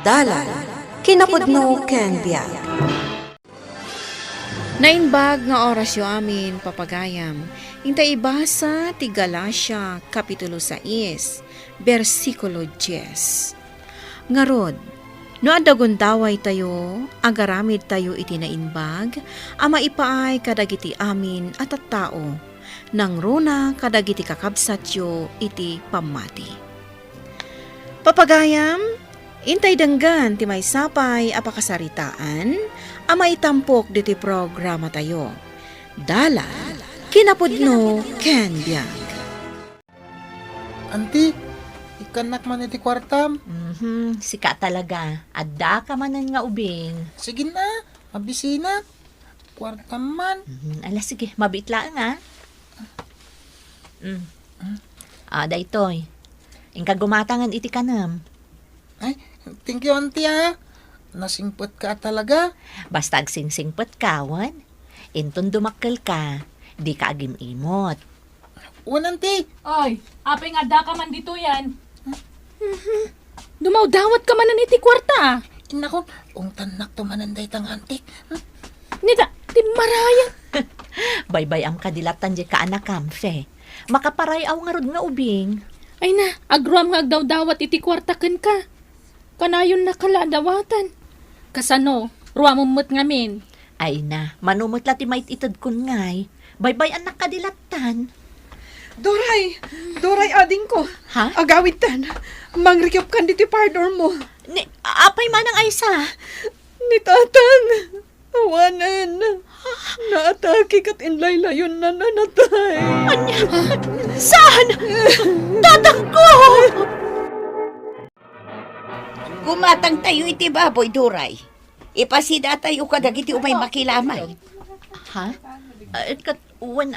Dalan, kinapudno ken biag. Nainbag nga orasyo amin, papagayam. Intay ibasa ti Galacia, Kapitulo 6, versikulo 10. Ngarod, no adagundaway tayo, agaramid tayo iti nainbag, ama ipaay kadagiti amin at at tao, nang runa kadagiti kakabsatyo iti pamati. Papagayam, intay danggan ti may sapay apakasaritaan, ama itampok diti programa tayo. Dala, kinapudno ken biag. Auntie, ikanak man iti kwartam. Sika talaga. Adda ka manan nga ubing. Sige na, mabisina. Kwartam man. Ala sige, mabitla nga. Daytoy. Ingka gumatangan iti kanam. Ay, thank you, auntie ha. Nasingpot ka talaga. Basta agsingsingpot kawan. Inton dumakkel ka, di ka agim imot. Uwan, auntie. Ay, apeng ada ka man dito yan. Dumawdawat ka man na iti kwarta. Inako, kung tanak tumananday tang auntie. Nita, ti marayan. Baybay am kadilatan di ka anak kamfe. Makaparay aw nga rod nga ubing. Ay na, agruam nga agdawdawat iti kwarta ken ka. Kanayon na kaladawatan. Kasano, ruamumot ngamin. Ay na, manumot la ti mait itad kun ngay. Baybay anak kadilatan. Doray ading ko. Ha? Agawid tan, mangrikyop kan diti pardor mo. Apay manang aysa. Ni tatang, awanan. Naatake kat inlaylayon na nanatay. Saan? Tatang ko! Gumatang tayo iti baboy, Duray. Ipasida tayo kadagiti umay makilamay. Ha? Uwan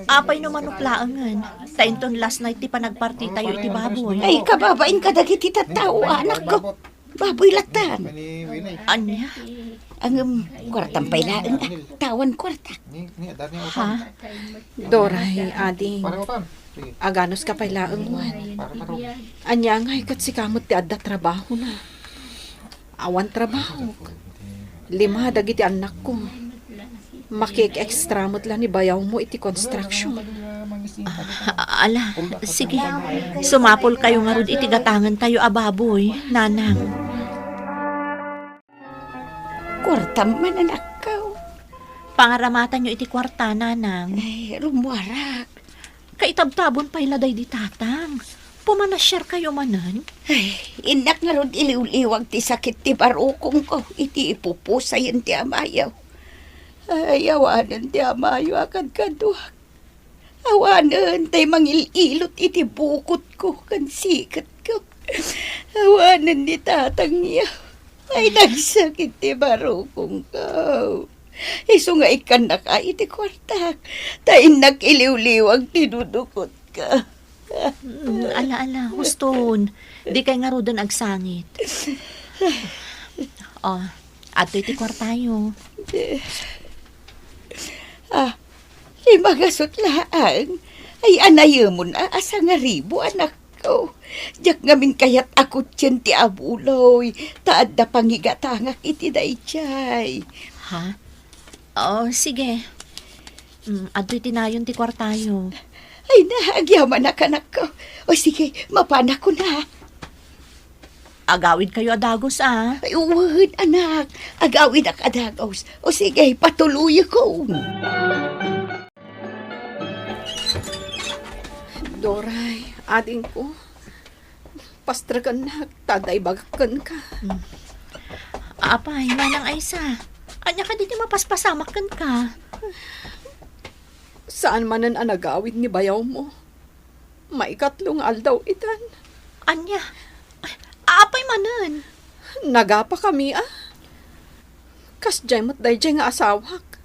apay no manuklaangan. Tainton last night ti panagparty tayo iti baboy. Ay, kababain kadagiti tattao, anak ko. Baboy latan. Anya? Ang kwartang pailaan, tawan kwarta. Ha? Doray ading, aganos ka pailaang wan. Anya nga ikat si kamot ti adda trabaho na. Awan trabaho. 5 dagiti anak ko. Makik-extra mo't lang ni bayaw mo iti construction. Ala, sige. Sumapol kayo nga rod iti gatangan tayo ababoy, nanang. Kwartam man anak ko. Pangaramatan nyo iti kwarta, nanang. Ay, rumwarak. Kaitabtabon pa iladay di tatang. Pumanasyar kayo manan. Ay, inak nga ron iliw-liwag ti sakit ti barukong ko. Iti ipupusayin ti amayaw. Ay, awanan ti amayaw akad kaduak. Awanan tay mangililot iti bukot ko kan sikat ko. Awanan ni tatang niya. Ay, nagsakit ti barukong ko. Iso nga ikan na ka iti kwartak. Tayin nakiliw-liwag tinudukot ka. Ala, huston. Di kay nga rodan agsangit. Ato iti kwartayo. 5 gasot laang. Ay, anayo mo na, asa nga ribo, anak ko. Diyak ngamin kayat ako tiyan ti abuloy. Taad na pangigatangak iti dayjay. Ha? Sige. Ato iti nayon ti kwartayo. Ay, naagyaman na kanak ko. O sige, mapana ko na. Agawid kayo adagos, Ay, uwan, anak. Agawin ak adagos. O sige, patuloy ko. Doray, ading ko. Pastragan na, taday bagakan ka. Apay, manang aysa. Anya ka diti mapaspasamakan ka. Saan manan anagawid ni bayaw mo? Maikatlong aldaw itan. Anya? Apay manan. Nagapa kami Kas mo't dayjay nga asawak.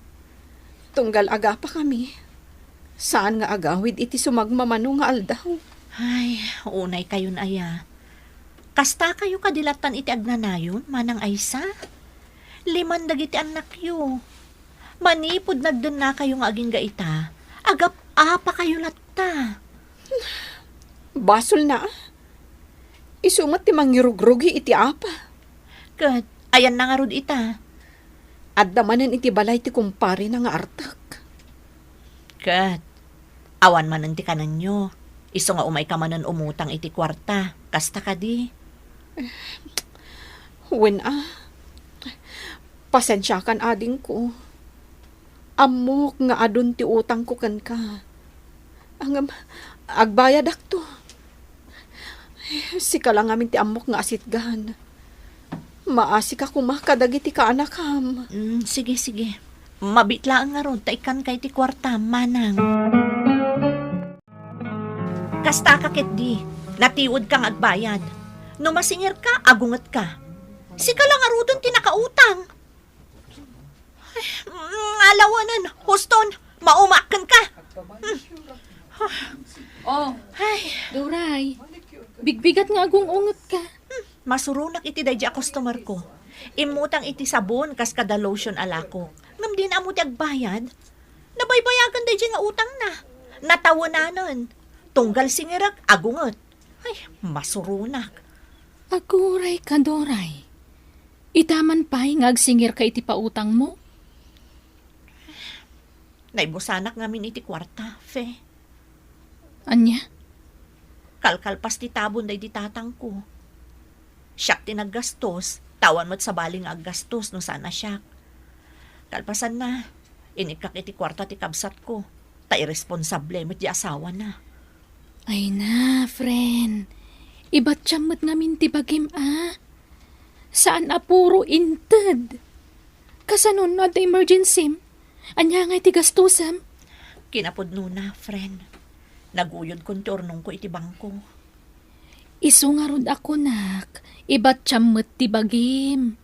Tunggal agapa kami. Saan nga agawid iti sumagmamano nga aldaw? Ay, unay kayon aya. Kasta kayo kadilatan iti agnanayon, manang aysa. 5 dagiti anak yo. Manipod nagdan na kayo nga aging gaita. Agap-apa kayo latta. Basol na. Isumat ti mangirugrugi iti apa. Kat, ayan na nga rod ita. At damanan iti balay ti kumpari na nga artak. Kat, awan man ti kanan nyo. Iso nga umay ka manan umutang iti kwarta. Kasta ka di. Wen pasensya kan ading ko. Amok nga adun ti utang ko kan ka. Ang agbayad akto. Sika lang amin ti amok nga asitgan. Maasi ka kumakadagiti ka anakam. Sige, sige. Mabitlaan nga rod, taikan kay ti kwarta, manang. Kasta ka ket di, natiwod kang agbayad. No masingir ka, agungat ka. Sika lang arudon ti nakautang. Alawanan, huston, maumakan ka. Oh, Ay, Duray. Bigbigat nga agong ungot ka. masurunak iti dayja customer ko. Imutang iti sabon kas kada lotion alako. Ngam din amo ti agbayad. Nabaybayagan dayja nga utang na. Natawananon. Tunggal singirak agungot. Ay, masurunak. Aguray ka, Doray. Itaman pa'y ngagsingir ka iti pautang mo. Naibusanak ngamin iti kwarta, fe. Anya? Kalkalpas ti tabon day di tatang ko. Siyak ti naggastos, tawan mo't sa baling aggastos no sana siyak. Kalpasan na, inikak iti kwarta ti kabsat ko. Ta irresponsable mo't di asawa na. Ay na, friend. Iba't siyamot namin ti bagim, Saan apuro inted? Kasanon no at emergency? Anya nga iti gastusam? Kinapudno na, friend. Naguyod kon ti ornong ko iti bangko. Isu nga rod ako, nak. Iba't siyamot ti bagim.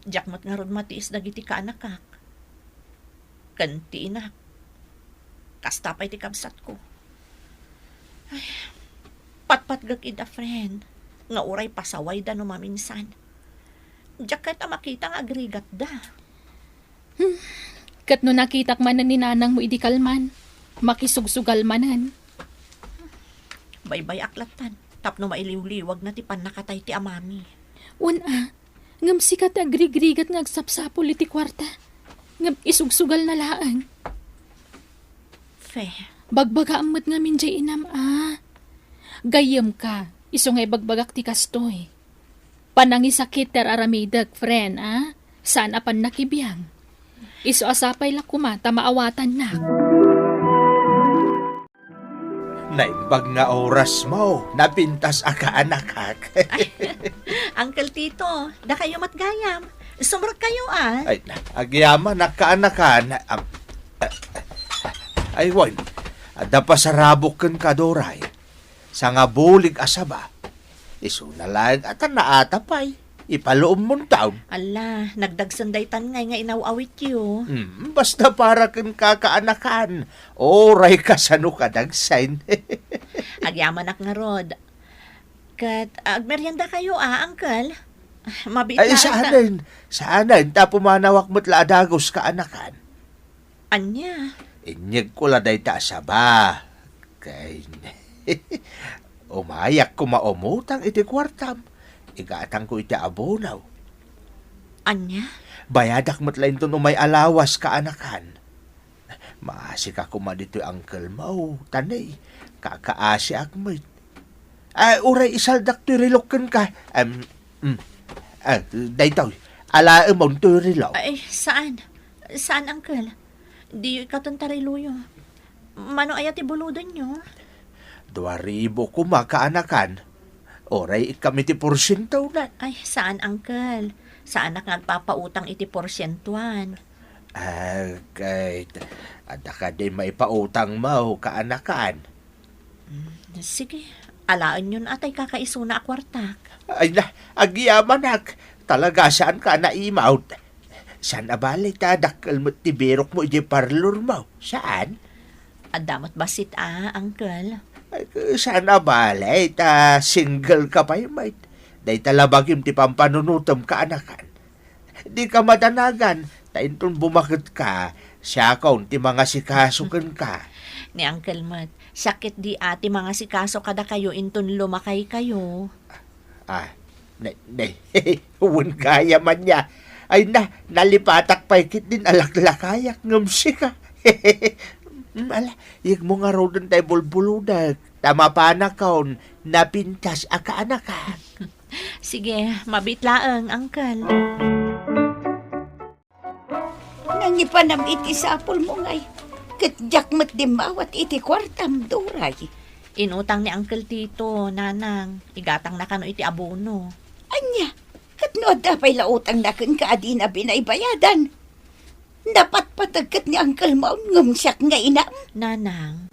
Diyak mo't nga rod matiis dagiti kaanakak. Kanti inak. Kasta pa iti kabsat ko. Ay, patpatgag ida, friend. Nga uray pasaway da no maminsan. Diyak kita makita nga agrigat da. Kat no nakitak manan ni nanang mo idi kalman. Makisugsugal manan. Baybay aklatan. Tapno mailiw-liwag na ti panakatay ti amami. Ngam sikat agrigrigat nga agsapsapol iti kwarta. Ngam isugsugal na laang. Fe, Bagbaga amot nga minjay inam, Gayam ka, iso ngay bagbagak ti kastoy. Panangisakit ter aramidag, friend, Saan apan nakibiyang? Iso asapay la kumata maawatan na. Naimbag nga oras mo, napintas aka anakak. Uncle Tito, da kayo matgayam. Sumrag kayo, Ay, agyaman nakaanakan. Ay, wan, ada pa sa rabok ken kadoray. Sa nga bulig asaba. Iso na lang at naatapay. Ipaloom mong taon. Ala, nagdagsanday tan ngay nga inawawit yo. Basta para ken kakaanakan. Oray ka sano kadagsain. Agyaman ak nga rod. Kat, agmeryenda kayo, uncle. Ay, saanan, tapo manawak mo't laadagos kaanakan. Anya? Inyag ko la day ta asaba. Kay, umayak ko maumutang iti kwartam. Igatang ko iti abonaw. Anya? Bayadak mo't lain to no may alawas kaanakan. Maasik ako madito uncle mo. Tanay, kakaasi akmoy. Uray isaldak to rilokan ka. Daytaw, alaam mo to rilok. Ay, saan? Saan, uncle? Di katuntaray luyo. Mano ayat ibuludon nyo? 2,000 ko makaanakan. Oray kami ti porsyento na. Ay, saan, uncle? Saan nak nagpapautang iti porsyentuan? Kahit ada ka din maipautang mo kaanakan. Sige, alaan yun atay kakaisuna akwartak. Ay na, agyamanak. Talaga saan ka naimawt? Saan abali ta dakal mo tibirok mo iti parlor mo? Saan? Adamot basit uncle? Ay, saan abali ta single ka pa yung mate? Day talabagim ti pampanunutom kaanakan. Di ka madanagan. Taintong bumakit ka, siya kaun ti mga sikasukan ka. Ni Uncle Mat, Sakit di ati mga sikaso kada kayo inton lumakay kayo. Huwag kaya man niya. Ay nalipatak pa ikit din alaklakayak ngamsi ka. Ala, yung mga rodon tayo bulbuludag. Tama pa na kaon, napintas aka anak ka. Sige, mabitlaang, Uncle. Nangipanam iti sapol mo ngay. Katjak mat di mawat iti kwartam duray. Inutang ni Uncle Tito, nanang. Igatang na kano iti abono. Anya, katnood dapay lautang na kun kaadi na binaybayadan. Dapat patagkat ni Uncle Maun ngumsyak nga ina. Nanang,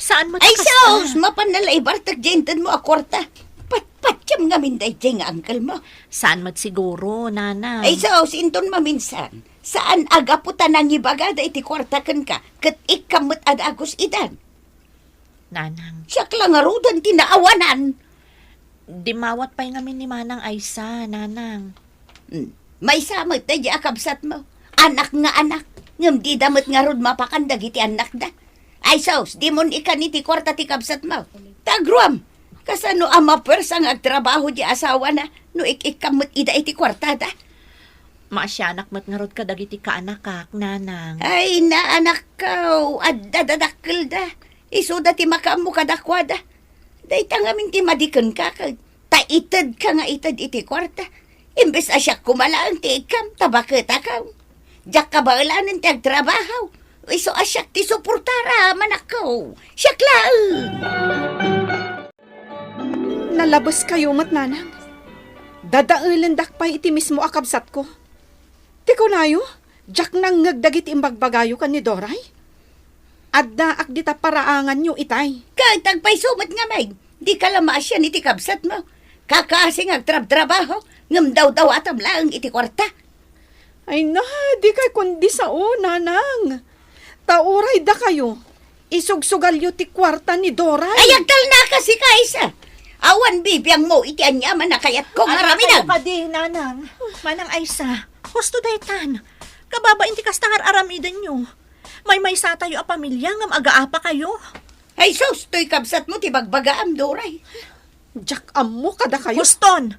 saan mo Ay takas saos, mapanalay bartag jentan mo akwarta. Patpatyam nga minday dyan nga Uncle mo. Saan mat siguro, nanang? Ay saos, inton maminsan. Saan agaputan ang ibagada iti kwarta kan ka, kat ikamot adagos idan. Nanang, Siyak lang arudan tinaawanan. dimawat pa'y ngamin ni Manang Aisa, nanang. May samot na di akabsat mo. Anak nga anak. Ngam di damot nga rod mapakandag iti anak da. Ay saus, di mon ikan iti kwarta ti kabsat mo. Tagruam. Kasano ama persang agtrabaho di asawa na no ikamot ida iti kwarta da. Maasyanak mat nga rod kadag iti kaanakak, nanang. Ay na anak ko. Adadadakkel da. Isuda ti makamu kadakwada. Day tangamin ti madikan ka kag. Taitad ka nga itad iti kwarta. Imbes asyak kumalaan ti ikam tabakita ka. Diyak kabalanan ti agtrabaho. Iso asyak ti suportara manakaw. Siyak lang. Nalabas kayo mat nanang. Dadailan dakpay iti mismo akabsat ko. Tiko nayo, jak nang ngagdagit imbagbagayo kan ni Doray. Adda ak dita paraangan nyo itay. Kag tagpay sumat nga may. Di ka lamasyan iti kabsat mo. Kakasing agtrab-trabaho. Ngam daw atam lang iti kwarta. Ay na, di kay kundi sa nanang. Tauray da kayo. Isugsugalyo ti kwarta ni Doray. Ay agtal na kasi kaisa. Awan bibiyang mo iti anyaman na kayat kong haraminan. Ano di, nanang? Manang Aisa, husto daytan. Kababa inti kastangar aramidan nyo. May sa tayo a pamilya ngam agaapa kayo. Ay sus, to'y kabsat mo ti bagbagaam, Doray. Jak ammo kada kayo. Huston,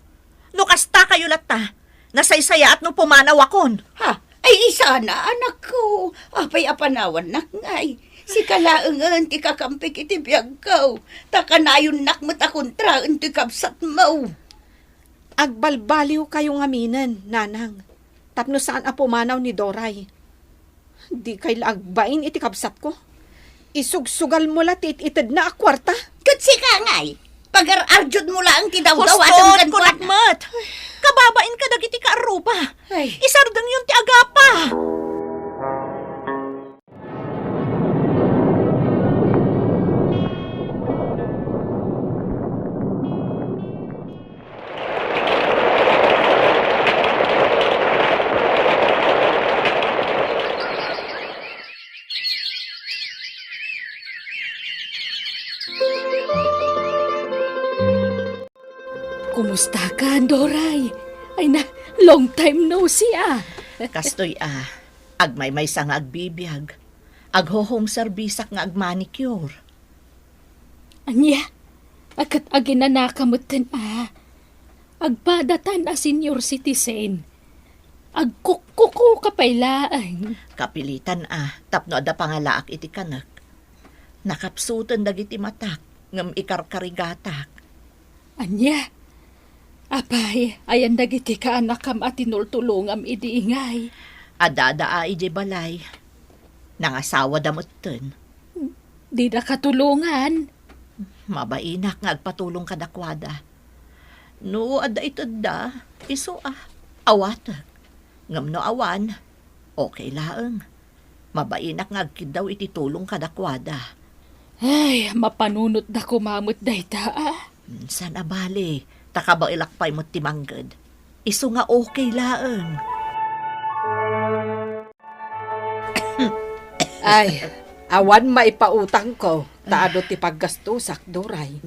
no kasta kayo lata. Nasaysaya at no pumanaw akon. Ha? Ay isa na, anak ko. Apay apanawan nak ngay. Si kalaangan ti kakampik iti biyag ko. Takanayon nak matakontraan ti kabsat mo. Agbalbaliw kayong aminan, nanang. Tapno saan a pumanaw ni Doray. Di kay laagbain iti kabsat ko. Isugsugal mo latit itid na akwarta. Kutsi ka ngay. Pagar-arjud mo lang ti daw-daw Huston, kan kunatmat. Kababain ka dagiti kaarupa. Ay. Isardang yun ti agapa. Kumusta ka, Doray? Ay na, long time no see Kastoy agmay sa nga agbibiyag. Agho-home service nga agmanicure. Anya, akat aginanakamutan Agpadatan a senior citizen. Agkukuko kapaylaan. Kapilitan tapno ada pangalaak iti kanak. Nakapsutan dagiti matak, ngam ikarkarigatak. Anya, apay, ayan dagiti ka anak kam at tinultulungam idiingay. Adada ije balay. Nangasawa damutten. Di na katulungan. Mabainak nga agpatulong kadakwada. No, ada itod da, iso awatag. Ngam no awan, okay laeng. Mabainak nga agkidaw iti tulong kadakwada. Ay, mapanunot da kumamot dayta San abali, takaba ilakpay mo timanggad. Iso nga okay laeng. Ay, awan maipautang ko. Taado ti paggastusak, Doray.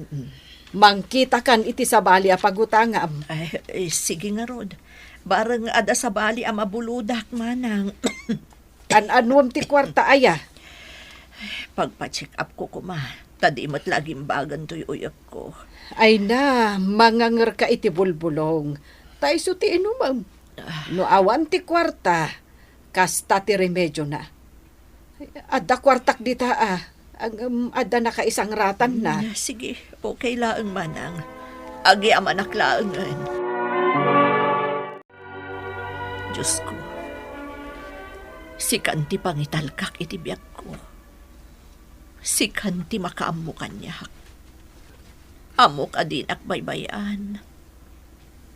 Mangkita kan iti sabali a pagutangam. Ay, sige nga rod. Barang ada sabali a mabuludak manang. Kan anuam ti kwarta aya. Pagpa-check up ko kuma. Tadimat laging bagan to'y uyak ko. Ay na, manganger ka iti bulbulong. Tay suti inumam. No awan ti kwarta, kasta ti remedyo na. Adda kwartak dita adda na ka isang ratan na. Sige, okay laang manang. Agi amanak laangan. Diyos ko, si kanti pangitalkak iti biyak ko. Si kanti makaammo kanyak. Amok adinak baybayan.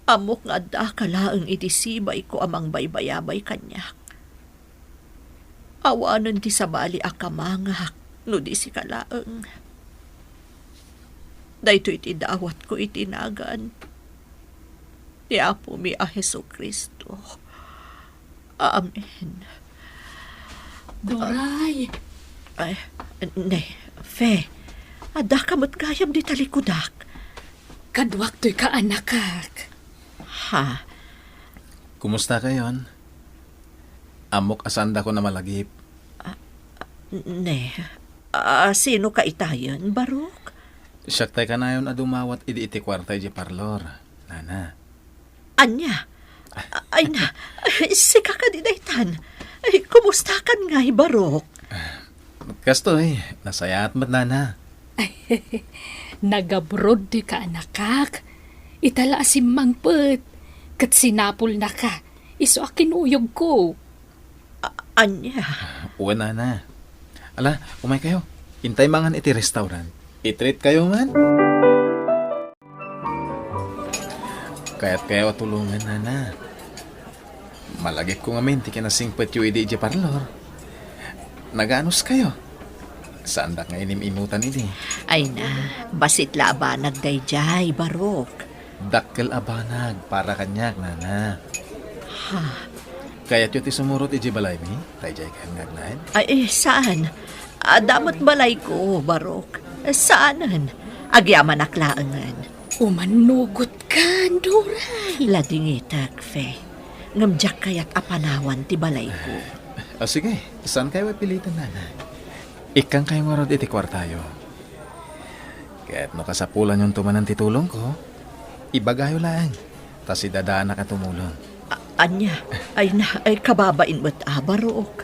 Amok nga da kalaang iti sibay ko amang baybayabay kanyak. Awanan ti sabali akamangak no di si kalaang. Dayto iti dawat ko itinagan. Ti Apo mi a Hesu Kristo. Amen. Doray, Ay, Fe, ada kamot gayam di talikudak. kadwak to'y kaanakak. Ha? Kumusta kayon? Amok asanda ko na malagip. Sino ka itayan, Barok? Siyaktay ka na yun adumawat iti kwartay di parlor. Nana. Anya? Ay na, si kakadidaytan. Ay, kumusta kan nga'y, Barok? Kastoy, nasayat mat nana. Nagabrod to'y kaanakak. Itala asim pet. Kat sinapol na ka. Iso akin uyog ko. Anya? Uwan nana. Ala, umay kayo. Intay mangan iti restaurant. I-treat kayo man. Kaya't kayo tulungan nana. Malagip ko nga min, ti kinasingpet yu idi iti parlor. Nagaanos kayo? Saan da nga inim-inutan idi? Ay na, basit laba nagdayjay, Barok. Dakkel abanag para kanyak, nana. Ha? Kaya't yu ti sumurot iti balay mi? Tayjay kayo ngagnain? Ay, saan? Damot balay ko, Barok. Saanan? Agyaman aklaangan. Umanugot ka, Doray. Ladingitak, Fe. Ngamjak kaya't apanawan ti balay ko. Sige, saan kayo pilitan, nana? Ikang kayo nga rod iti kwartayo. Kaya't no kasapulan yung tumanan titulong ko, ibagayo lang. Tas idadaan na ka tumulong. Anya? Ay na, ay kababain mo't Barok.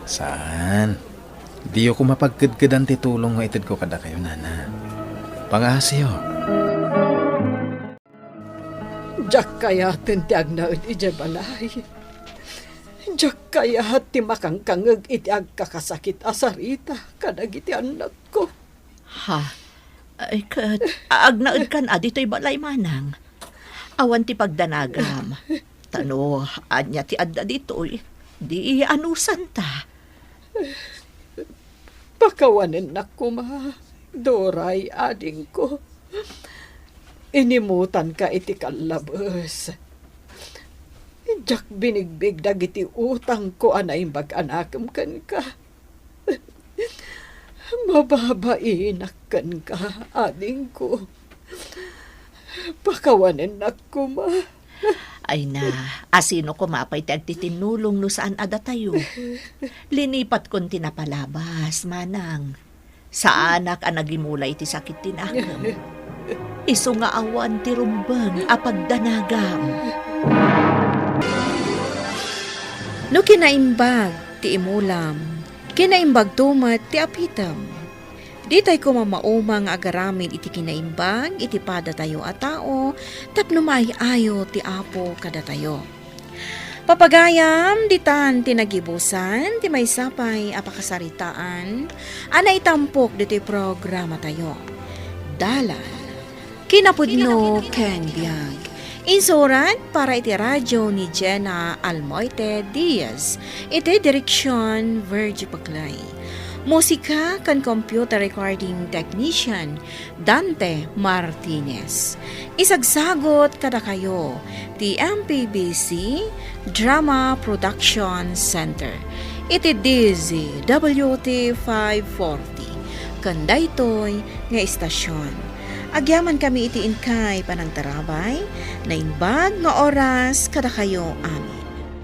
Saan? Di ko mapagkadkadan titulong nga itid ko kada kayo, nana. Pangasiyo. Diyak kaya tintiag na iti balay. Diyak kaya ti makangkangag iti agkakasakit asarita kadag iti anak ko. Ha? Ay kat, agnaud kan dito'y balay manang. Awan ti pagdanagam. Tano, anya ti adda dito'y. Di anusan ta. Pakawanin na ko, ma. Doray, ading ko. Inimutan ka iti kalabas. Diyak binigbig dagiti utang ko anay mag-anakam kan ka. Mababainak kan ka, ading ko. Pakawanin na ko, ma. Ay na, asino ko mapay ti agtitinulong no saan ada tayo. Linipat kon tinapalabas, manang. Sa anak ang nagimulay ti sakit tinakam. Iso nga awan ti rumbang apagdanagam. No kinaimbag ti imulam, kinaimbag tumat ti apitam. Di tayo kumamaumang agaramid iti kinaimbag, iti pada tayo at tao, tapno maayo ti Apo kada tayo. Papagayam, ditan tinagibusan, ti may sapay apakasaritaan, anay tampok diti programa tayo. Dalan, kinapudno ken biag. Insurat para iti radyo ni Jenna Almoite Diaz, iti direksyon Virgie Paclay. Musika kan computer recording technician Dante Martinez. Isagsagot kada kayo ti MPBC Drama Production Center. Iti DZ WT 540. Kandaytoy nga istasyon. Agyaman kami iti inkay panang tarabay na inbag nga oras kada kayo amin.